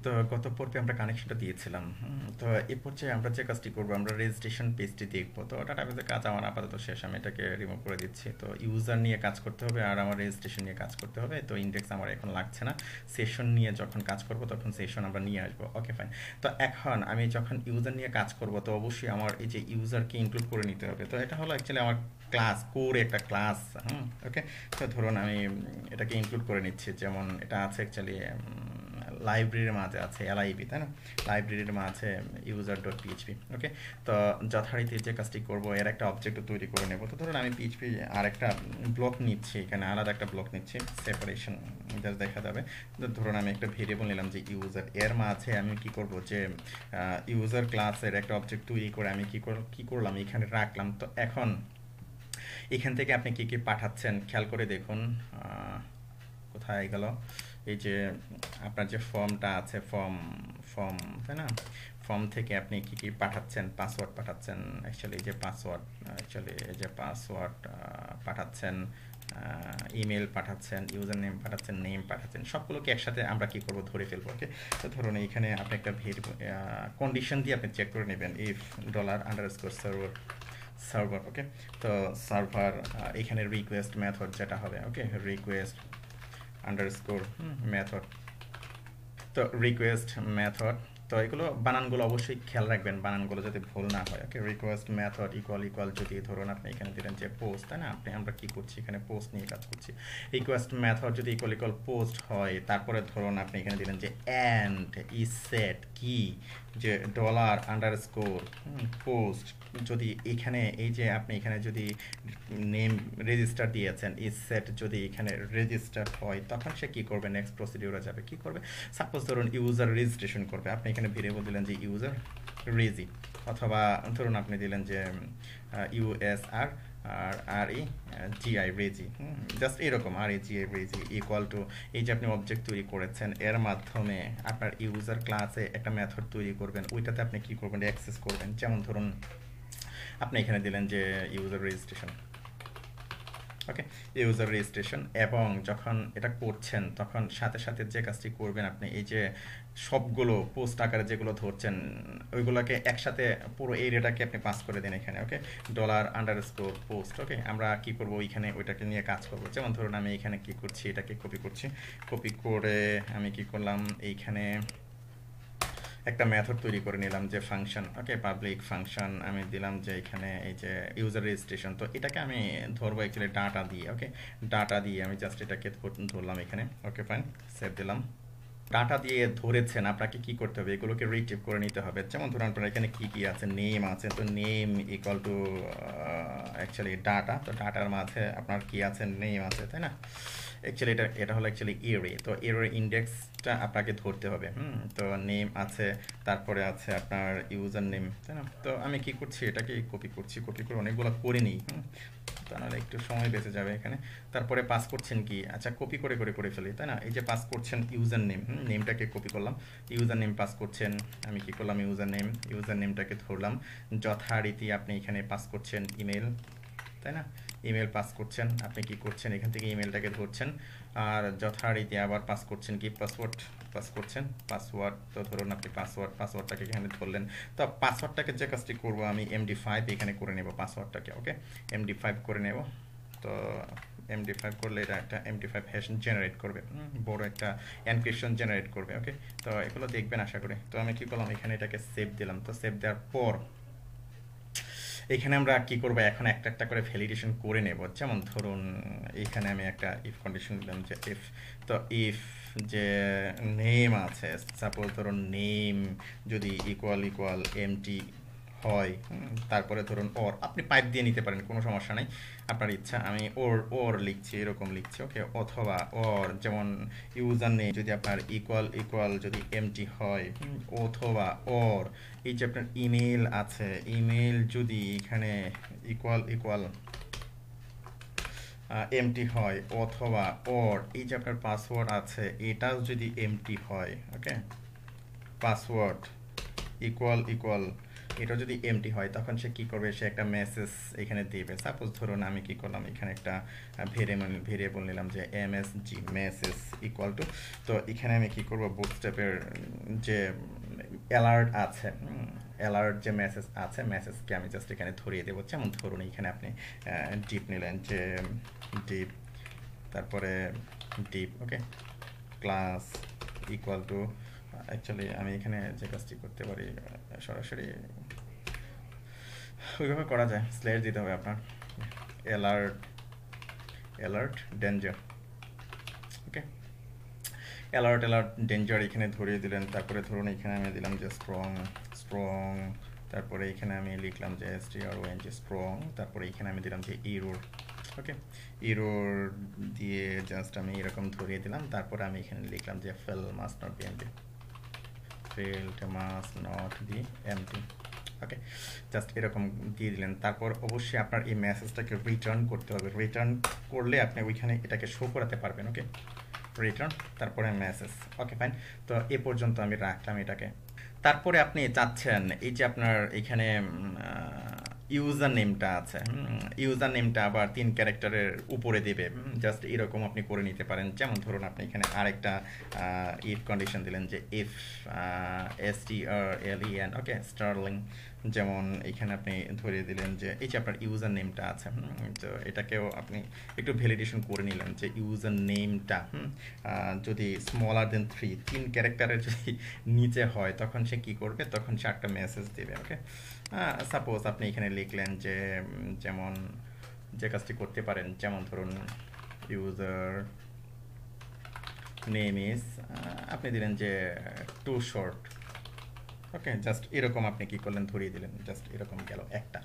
তো গত পর্বে আমরা কানেকশনটা দিয়েছিলাম। তো এই পর্যায়ে আমরা যে কাজটি করবো, আমরা রেজিস্ট্রেশন পেজটি দেখবো। তো ডাটাবেসের কাজ আমার আপাতত শেষ, আমি এটাকে রিমুভ করে দিচ্ছি। তো ইউজার নিয়ে কাজ করতে হবে আর আমার রেজিস্ট্রেশন নিয়ে কাজ করতে হবে। তো ইন্ডেক্স আমার এখন লাগছে না। সেশন নিয়ে যখন কাজ করব তখন সেশন আমরা নিয়ে আসবো। Okay fine. তো এখন আমি যখন ইউজার নিয়ে কাজ করব, তো অবশ্যই আমার এই যে ইউজারকে ইনক্লুড করে নিতে হবে। তো এটা হলো অ্যাকচুয়ালি আমার ক্লাস, কোর একটা ক্লাস। ওকে। তো ধরুন আমি এটাকে ইনক্লুড করে নিচ্ছি। যেমন এটা আছে অ্যাকচুয়ালি লাইব্রেরির মাঝে আছে এলআইবি, তাই না? লাইব্রেরির মাঝে ইউজার ডট পিএইচপি। ওকে। তো যথারীতি যে কাজটি করব, এর একটা অবজেক্ট তৈরি করে নেব। তো ধরুন আমি পিএইচপি আর একটা ব্লক নিচ্ছি, এখানে আলাদা একটা ব্লক নিচ্ছি, সেপারেশন জাস্ট দেখা যাবে। তো ধরুন আমি একটা ভেরিয়েবল নিলাম যে ইউজার, এর মাঝে আমি কি করব যে ইউজার ক্লাসের একটা অবজেক্ট তৈরি করে আমি কি করলাম এখানে রাখলাম। তো এখন এখান থেকে আপনি কি কি পাঠাচ্ছেন খেয়াল করে দেখুন। কোথায় গেল এই যে আপনার যে ফর্মটা আছে, ফর্ম, তাই না? ফর্ম থেকে আপনি কি কি পাঠাচ্ছেন, পাসওয়ার্ড পাঠাচ্ছেন, অ্যাকচুয়ালি এই যে পাসওয়ার্ড, অ্যাকচুয়ালি এই যে পাসওয়ার্ড পাঠাচ্ছেন, ইমেল পাঠাচ্ছেন, ইউজার নেম পাঠাচ্ছেন, নেম পাঠাচ্ছেন, সবগুলোকে একসাথে আমরা কি করব, ধরে ফেলবো। ওকে। তো ধরুন এইখানে আপনি একটা কন্ডিশন দিয়ে আপনি চেক করে নেবেন, ইফ $_সার্ভার সার্ভার। ওকে। তো সার্ভার, এখানে রিকোয়েস্ট মেথড যেটা হবে, ওকে, রিকোয়েস্ট আন্ডারস্কোর মেথড। তো রিকোয়েস্ট মেথড, তো এগুলো বানানগুলো অবশ্যই খেয়াল রাখবেন, বানানগুলো যাতে ভুল না হয়। ওকে। রিকোয়েস্ট মেথড ইকুয়াল ইকুয়াল, যদি ধরুন আপনি এখানে দিলেন যে পোস্ট, তাই না? আমরা কি করছি এখানে, পোস্ট নিয়ে কাজ করছি। রিকোয়েস্ট মেথড যদি ইকুয়াল ইকুয়াল পোস্ট হয়, তারপরে ধরুন আপনি এখানে দিলেন যে অ্যান্ড ইজ সেট কি, যে $_পোস্ট, যদি এখানে এই যে আপনি এখানে যদি নেম রেজিস্টার দিয়েছেন, ইজ সেট যদি এখানে রেজিস্টার হয়, তখন সে কি করবে, নেক্সট প্রসিডিউরে যাবে, কি করবে, সাপোজ ধরুন ইউজার রেজিস্ট্রেশন করবে, আপনি এখানে ভেরিয়েবল দিলেন যে ইউজার রেজি, অথবা ধরুন আপনি দিলেন যে ইউএসআর আর আর ই জিআই রেজি, জাস্ট এরকম আর এ জিআই রেজি ইকুয়াল টু, এই যে আপনি অবজেক্ট তৈরি করেছেন, এর মাধ্যমে আপনার ইউজার ক্লাসে একটা মেথড তৈরি করবেন, ওইটাতে আপনি কি করবেন, অ্যাক্সেস করবেন। যেমন ধরুন আপনি এখানে দিলেন যে ইউজার রেজিস্ট্রেশন। ওকে। ইউজার রেজিস্ট্রেশন, এবং যখন এটা করছেন তখন সাথে সাথে যে কাজটি করবেন, আপনি এই যে সবগুলো পোস্ট আকারে যেগুলো ধরছেন ওইগুলোকে একসাথে পুরো এরিয়াটাকে আপনি পাস করে দেন এখানে। ওকে। $_পোস্ট। ওকে। আমরা কি করব, ওইখানে ওইটাকে নিয়ে কাজ করব। যেমন ধরুন আমি এখানে কি করছি, এটাকে কপি করছি, কপি করে আমি কি করলাম, এইখানে একটা মেথড তৈরি করে নিলাম যে ফাংশন। ওকে। পাবলিক ফাংশন আমি দিলাম যে এখানে এই যে ইউজার রেজিস্ট্রেশন, তো এটাকে আমি ধরবো অ্যাকচুয়ালি ডাটা দিয়ে। ওকে। ডাটা দিয়ে আমি জাস্ট এটাকে ধরলাম এখানে। ওকে ফাইন, সেভ দিলাম। ডাটা দিয়ে ধরেছেন, আপনাকে কি করতে হবে, এগুলোকে রিট্রিভ করে নিতে হবে। যেমন ধরুন আপনার এখানে কি কি আছে, নেম আছে, তো name equal to actually data, তো ডাটার মাঝে আপনার কি আছে, নেম আছে, তাই না? অ্যাকচুয়ালি এটা হলো অ্যাকচুয়ালি এরে, তো এর ইন্ডেক্সটা আপনাকে ধরতে হবে। তো নেম আছে, তারপরে আছে আপনার ইউজার নেম, তাই না? তো আমি কি করছি, এটাকে কপি করছি, কপি করে অনেকগুলো করে নিই, তা নাহলে একটু সময় বেঁচে যাবে এখানে। তারপরে পাস করছেন কি, আচ্ছা কপি করে করে করে ফেলি, তাই না? এই যে পাস করছেন ইউজার নেম, নেমটাকে কপি করলাম, ইউজার নেম পাস করছেন, আমি কি করলাম, ইউজার নেমটাকে ধরলাম, যথারীতি আপনি এখানে পাস করছেন ইমেল, তাই না? ইমেল পাস করছেন, আপনি কি করছেন, এখান থেকে ইমেলটাকে ধরছেন, আর যথারীতি আবার পাস করছেন কি, পাসওয়ার্ড পাস করছেন, পাসওয়ার্ড, তো ধরুন আপনি পাসওয়ার্ডটাকে এখানে ধরলেন। তো পাসওয়ার্ডটাকে যে কাজটি করবো, আমি MD5 এখানে করে নেব পাসওয়ার্ডটাকে। ওকে। MD5 করে নেব। তো MD5 করলে এটা একটা MD5 হ্যাশ জেনারেট করবে, বড় একটা এনক্রিপশন জেনারেট করবে। ওকে। তো এগুলো দেখবেন আশা করি। তো আমি কি করলাম, এখানে এটাকে সেভ দিলাম। তো সেভ দেওয়ার পর এখানে আমরা কি করব, এখন একটা একটা করে ভ্যালিডেশন করে নেব। যেমন ধরুন এখানে আমি একটা ইফ কন্ডিশন দিলাম যে ইফ, তো ইফ যে নেম আছে, সাপোজ ধরুন নেম যদি ইকুয়াল ইকুয়াল এমটি হয়, তারপরে ধরুন ওর, আপনি পাইপ দিয়ে নিতে পারেন, কোনো সমস্যা নাই, আপনার ইচ্ছা। আমি ওর ওর লিখছি, এরকম লিখছি। ওকে। অথবা ওর, যেমন ইউজার নেম যদি আপনার ইকুয়াল ইকুয়াল যদি এমটি হয়, অথবা ওর এই যে আপনার ইমেল আছে, ইমেল যদি এখানে ইকুয়াল ইকুয়াল এমটি হয়, অথবা ওর এই যে আপনার পাসওয়ার্ড আছে, এটাও যদি এমটি হয়। ওকে। পাসওয়ার্ড ইকুয়াল ইকুয়াল এটা যদি এমটি হয় তখন সে কি করবে, সে একটা মেসেজ এখানে দিবে। সাপোজ ধরুন আমি কি করলাম, এখানে একটা ভেরিয়েবল নিলাম যে এমএসজি মেসেজ ইকুয়াল টু, তো এখানে আমি কি করব, বুটস্ট্র্যাপের যে অ্যালার্ট আছে, অ্যালার্ট যে মেসেজ আছে, মেসেজকে আমি জাস্ট এখানে ধরিয়ে দেবো। যেমন ধরুন এখানে আপনি ডিপ নিলেন যে ডিপ, তারপরে deep, okay, class equal to, actually আমি এখানে যে কাজটি করতে পারি সরাসরি ওইভাবে করা যায়, স্ল্যাশ দিতে হবে আপনার, অ্যালার্ট, অ্যালার্ট ডেঞ্জার, ওকে, অ্যালার্ট ডেঞ্জার এখানে ধরিয়ে দিলেন। তারপরে ধরুন এখানে আমি দিলাম যে স্ট্রং, তারপরে এখানে আমি লিখলাম যে STRONG যে স্ট্রং, তারপরে এখানে আমি দিলাম যে ইরোর, ওকে, ইরোর দিয়ে জাস্ট আমি এরকম ধরিয়ে দিলাম। তারপরে আমি এখানে লিখলাম যে field must not be empty, field must not be empty, okay, just এরকম দিয়ে দিলেন। তারপর অবশ্যই আপনার এই মেসেজটাকে রিটার্ন করতে হবে, রিটার্ন করলে আপনি ওইখানে এটাকে শো করাতে পারবেন, ওকে, রিটার্ন, তারপরে মেসেজ, ওকে ফাইন। তো এ পর্যন্ত আমি রাখলাম এটাকে। তারপরে আপনি চাচ্ছেন এই যে আপনার এখানে ইউজার নেমটা আছে, ইউজার নেমটা আবার 3 ক্যারেক্টারের উপরে দিবে, জাস্ট এরকম আপনি করে নিতে পারেন। যেমন ধরুন আপনি এখানে আরেকটা ইফ কন্ডিশন দিলেন যে ইফ STRLEN, ওকে, স্টার্লিং, যেমন এখানে আপনি ধরিয়ে দিলেন যে এই যে আপনার ইউজার নেমটা আছে, তো এটাকেও আপনি একটু ভ্যালিডেশন করে নিলেন যে ইউজার নেমটা যদি স্মলার দেন 3 ক্যারেক্টারের যদি নিচে হয় তখন সে কি করবে, তখন সে একটা মেসেজ দেবে, ওকে। সাপোজ আপনি এখানে লিখলেন যে যেমন যে কাজটি করতে পারেন, যেমন ধরুন ইউজার নেম ইজ, আপনি দিলেন যে টু শর্ট, ওকে, জাস্ট এরকম আপনি কি করলেন, ধরিয়ে দিলেন, জাস্ট এরকম গেল একটা।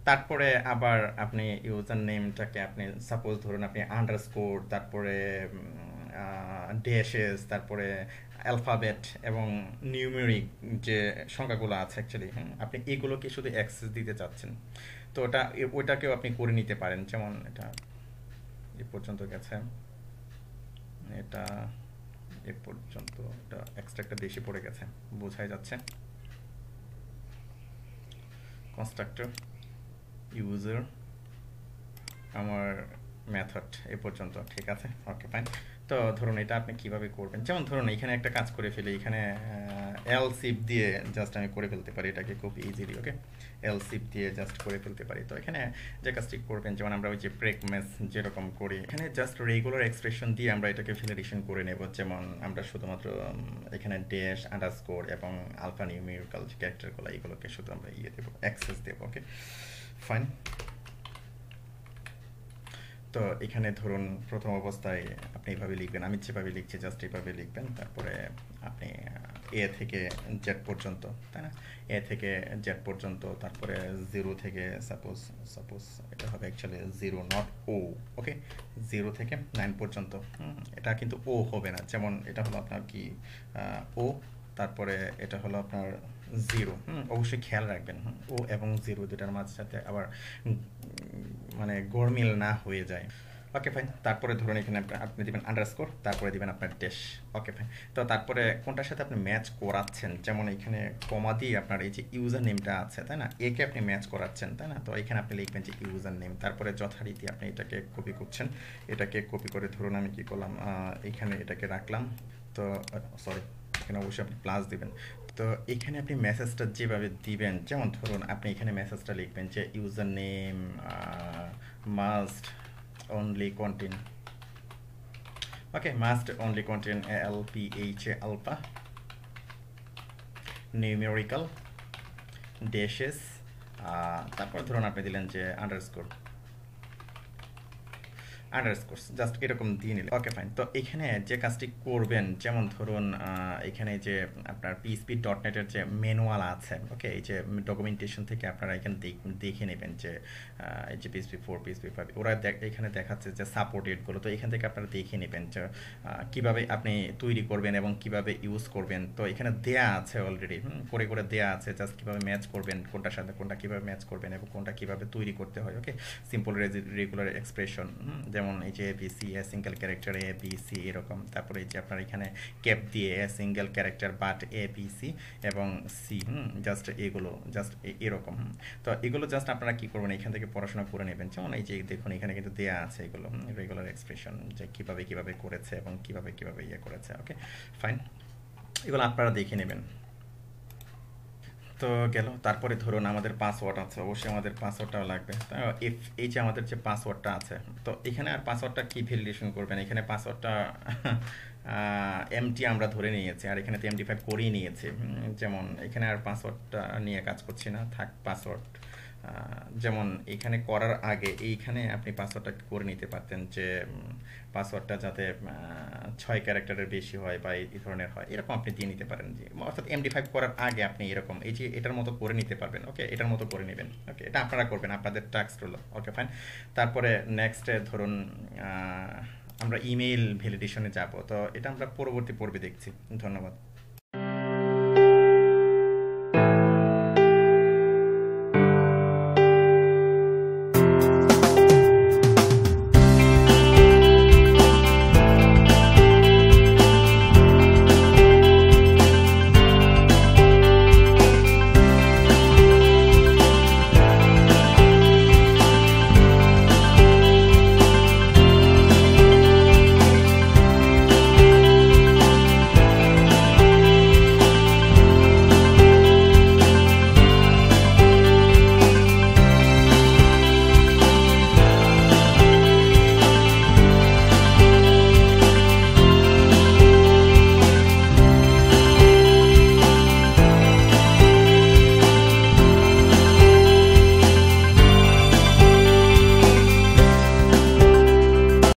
তারপরে আবার আপনি ইউজার নেমটাকে আপনি সাপোজ ধরুন আপনি আন্ডারস্কোর, তারপরে ড্যাশেস, তারপরে অ্যালফাবেট এবং নিউমেরিক যে সংখ্যাগুলো আছে অ্যাকচুয়ালি, আপনি এগুলোকে শুধু অ্যাক্সেস দিতে চাচ্ছেন, তো ওইটাকেও আপনি করে নিতে পারেন। যেমন এটা এ পর্যন্ত গেছে, এটা এ পর্যন্ত, এটা এক্সট্রা একটা বেশি পড়ে গেছে, বোঝাই যাচ্ছে। কনস্ট্রাক্টর, ইউজার, আমার মেথড এ পর্যন্ত, ঠিক আছে, ওকে ফাইন। তো ধরুন এটা আপনি কিভাবে করবেন, যেমন ধরুন এখানে একটা কাজ করে ফেলি, এখানে এলসিপ দিয়ে জাস্ট আমি করে ফেলতে পারি এটাকে খুব ইজিলি, ওকে, এলসিপ দিয়ে জাস্ট করে ফেলতে পারি। তো এখানে যে কাজটি করবেন, যেমন আমরা ওই যে ব্রেক ম্যাচ যেরকম করি, এখানে জাস্ট রেগুলার এক্সপ্রেশন দিয়ে আমরা এটাকে ভ্যালিডেশন করে নেব। যেমন আমরা শুধুমাত্র এখানে ড্যাশ, আন্ডারস্কোর এবং আলফা নিউমেরিক্যাল যে ক্যারেক্টারগুলো, এগুলোকে শুধু আমরা ইয়ে দেবো, অ্যাক্সেস দেবো, ওকে ফাইন। তো এখানে ধরুন প্রথম অবস্থায় আপনি এইভাবে লিখবেন, আমি যেভাবে লিখছি জাস্ট এইভাবে লিখবেন। তারপরে আপনি এ থেকে জেড পর্যন্ত, তাই না, এ থেকে জেড পর্যন্ত, তারপরে 0 থেকে সাপোজ এটা হবে অ্যাকচুয়ালি 0 নট ও, ওকে, 0 থেকে 9 পর্যন্ত। এটা কিন্তু ও হবে না, যেমন এটা হলো আপনার কি ও, তারপরে এটা হলো আপনার 0, অবশ্যই খেয়াল রাখবেন ও এবং 0 দুটার মাঝখানে আবার মানে গরমিল না হয়ে যায়, ওকে ফাইন। তারপরে ধরুন এখানে আপনি দিবেন আন্ডারস্কোর, তারপরে দিবেন আপনার ড্যাশ, ওকে ফাইন। তো তারপরে কোনটার সাথে আপনি ম্যাচ করাচ্ছেন, যেমন এখানে কমা দিয়ে আপনার এই যে ইউজার নেমটা আছে, তাই না, একে আপনি ম্যাচ করাচ্ছেন, তাই না, তো এখানে আপনি লিখবেন যে ইউজার নেম, তারপরে যথারীতি আপনি এটাকে কপি করছেন। এটাকে কপি করে ধরুন আমি কি করলাম, এখানে এটাকে রাখলাম। তো সরি, এখানে অবশ্যই আপনি প্লাস দিবেন। তো এখানে আপনি মেসেজটা যেভাবে দিবেন, যেমন ধরুন আপনি এখানে মেসেজটা লিখবেন যে user name must only contain, okay, must only contain alpha numerical dashes, তারপর ধরুন আপনি দিলেন যে আন্ডারস্কোর জাস্ট এরকম দিয়ে নিলে, ওকে ফাইন। তো এখানে যে কাজটি করবেন, যেমন ধরুন এখানে যে আপনার PHP.NET এর যে ম্যানুয়াল আছে, ওকে, এই যে ডকুমেন্টেশন থেকে আপনারা এখানে দেখে নেবেন যে এই যে PHP 4 PHP 5 ওরা এখানে দেখাচ্ছে যে সাপোর্টেডগুলো, তো এখান থেকে আপনারা দেখে নেবেন যে কীভাবে আপনি তৈরি করবেন এবং কিভাবে ইউজ করবেন। তো এখানে দেয়া আছে অলরেডি, করে দেয়া আছে, জাস্ট কীভাবে ম্যাচ করবেন, কোনটার সাথে কোনটা কীভাবে ম্যাচ করবেন এবং কোনটা কীভাবে তৈরি করতে হয়, ওকে, সিম্পল রেগুলার এক্সপ্রেশন, যেমন যেমন এই যে ABC a single character ABC এরকম, তারপরে এই যে আপনার এখানে ক্যাপ দিয়ে a single character but ABC এবং সি, জাস্ট এগুলো জাস্ট এরকম। তো এগুলো জাস্ট আপনারা কি করবেন, এখান থেকে পড়াশোনা করে নেবেন। যেমন এই যে দেখুন এখানে কিন্তু দেয়া আছে এগুলো রেগুলার এক্সপ্রেশন, যে কিভাবে কিভাবে করেছে এবং কিভাবে কিভাবে ইয়ে করেছে। ওকে ফাইন, এগুলো আপনারা দেখে নেবেন। তো গেল, তারপরে ধরুন আমাদের পাসওয়ার্ড আছে, অবশ্যই আমাদের পাসওয়ার্ডটাও লাগবে। তো ইফ এই যে আমাদের যে পাসওয়ার্ডটা আছে, তো এখানে আর পাসওয়ার্ডটা কি ভ্যালিডেশন করবেন, এখানে পাসওয়ার্ডটা এমটি আমরা ধরে নিয়েছি, আর এখানে তো MD5 করেই নিয়েছি। যেমন এখানে আর পাসওয়ার্ডটা নিয়ে কাজ করছি না, থাক পাসওয়ার্ড। যেমন এখানে করার আগে এইখানে আপনি পাসওয়ার্ডটা করে নিতে পারতেন, যে পাসওয়ার্ডটা যাতে 6 ক্যারেক্টারের বেশি হয় বা এই ধরনের হয়, এরকম আপনি দিয়ে নিতে পারেন। যে অর্থাৎ MD5 করার আগে আপনি এরকম এই যে এটার মতো করে নিতে পারবেন। ওকে, এটার মতো করে নেবেন। ওকে, এটা আপনারা করবেন, আপনাদের টাস্ক হলো। ওকে ফাইন, তারপরে নেক্সটে ধরুন আমরা ইমেইল ভ্যালিডেশনে যাব, তো এটা আমরা পরবর্তী পর্বে দেখছি। ধন্যবাদ।